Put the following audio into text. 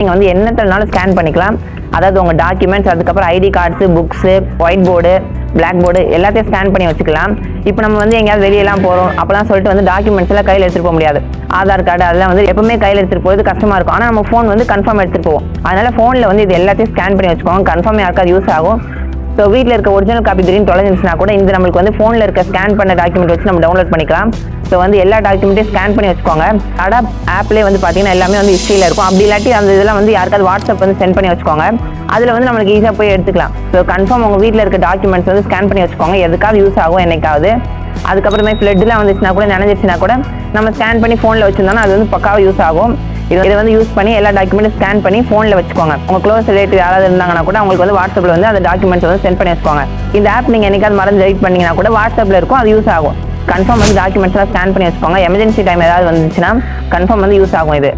நீங்கள் வந்து என்னத்தனாலும் ஸ்கேன் பண்ணிக்கலாம். அதாவது உங்கள் டாக்குமெண்ட்ஸ், அதுக்கப்புறம் ID cards, books, white board, black board எல்லாத்தையும் ஸ்கேன் பண்ணி வச்சுக்கலாம். இப்போ நம்ம வந்து எங்கேயாவது வெளியெல்லாம் போகிறோம் அப்போலாம் சொல்லிட்டு வந்து டாக்குமெண்ட்ஸ் எல்லாம் கையில் எடுத்துகிட்டு போக முடியாது. ஆதார் கார்டு அதெல்லாம் வந்து எப்பவுமே கையில் எடுத்துகிட்டு போகிறது கஷ்டமாக இருக்கும். ஆனால் நம்ம ஃபோன் வந்து கன்ஃபார்ம் எடுத்துகிட்டு போவோம். அதனால் ஃபோனில் வந்து இது எல்லாத்தையும் ஸ்கேன் பண்ணி வச்சுக்கோங்க. கன்ஃபார்ம் யாருக்காவது யூஸ் ஆகும். ஸோ வீட்டில் இருக்க ஒரிஜினல் காப்பி திடீர்னு தொலைஞ்சிருச்சுனா கூட இந்த நம்மளுக்கு வந்து ஃபோனில் இருக்க ஸ்கேன் பண்ண டாக்குமெண்ட் வச்சு நம்ம டவுன்லோட் பண்ணிக்கலாம். ஸோ வந்து எல்லா டாக்குமெண்ட்டையும் ஸ்கேன் பண்ணி வச்சுக்கோங்க. அடா ஆப்லேயே வந்து பார்த்தீங்கன்னா எல்லாமே வந்து ஹிஸ்ட்ரியில் இருக்கும். அப்படி இல்லாட்டி அந்த இதெல்லாம் வந்து யாருக்காவது வாட்ஸ்அப் வந்து சென்ட் பண்ணி வச்சுக்கோங்க. அதில் வந்து நம்மளுக்கு ஈஸியாக போய் எடுத்துக்கலாம். ஸோ கன்ஃபார்ம் உங்கள் வீட்டில் இருக்க டாக்குமெண்ட்ஸ் வந்து ஸ்கேன் பண்ணி வச்சுக்கோங்க. எதுக்காவது யூஸ் ஆகும் என்னைக்காவது. அதுக்கப்புறமே ஃப்ளட்லாம் வந்துச்சுன்னா கூட நினைஞ்சிச்சுன்னா கூட நம்ம ஸ்கேன் பண்ணி ஃபோனில் வச்சுருந்தோம்னா அது வந்து பக்காவாக யூஸ் ஆகும். இதை வந்து யூஸ் பண்ணி எல்லா டாக்குமெண்ட்டும் ஸ்கேன் பண்ணி ஃபோனில் வச்சுக்கோங்க. உங்கள் க்ளோஸ் ரிலேட்டிவ் யாராவது இருந்தாங்கன்னா கூட அவங்களுக்கு வந்து வாட்ஸ்அப்பில் வந்து அந்த டாக்குமெண்ட்ஸ் வந்து சென்ட் பண்ணி வச்சுக்கோங்க. இந்த ஆப் நீங்கள் என்னைக்காவது மறந்து எடிட் பண்ணிங்கன்னா கூட வாட்ஸ்அப்பில் இருக்கும், அது யூஸ் ஆகும். கன்ஃபார்ம் வந்து டாக்குமெண்ட்ஸ்லாம் ஸ்கேன் பண்ணி வச்சுக்கோங்க. எமர்ஜென்சி டைம் ஏதாவது வந்துச்சுன்னா கன்ஃபார்ம் வந்து யூஸ் ஆகும் இது.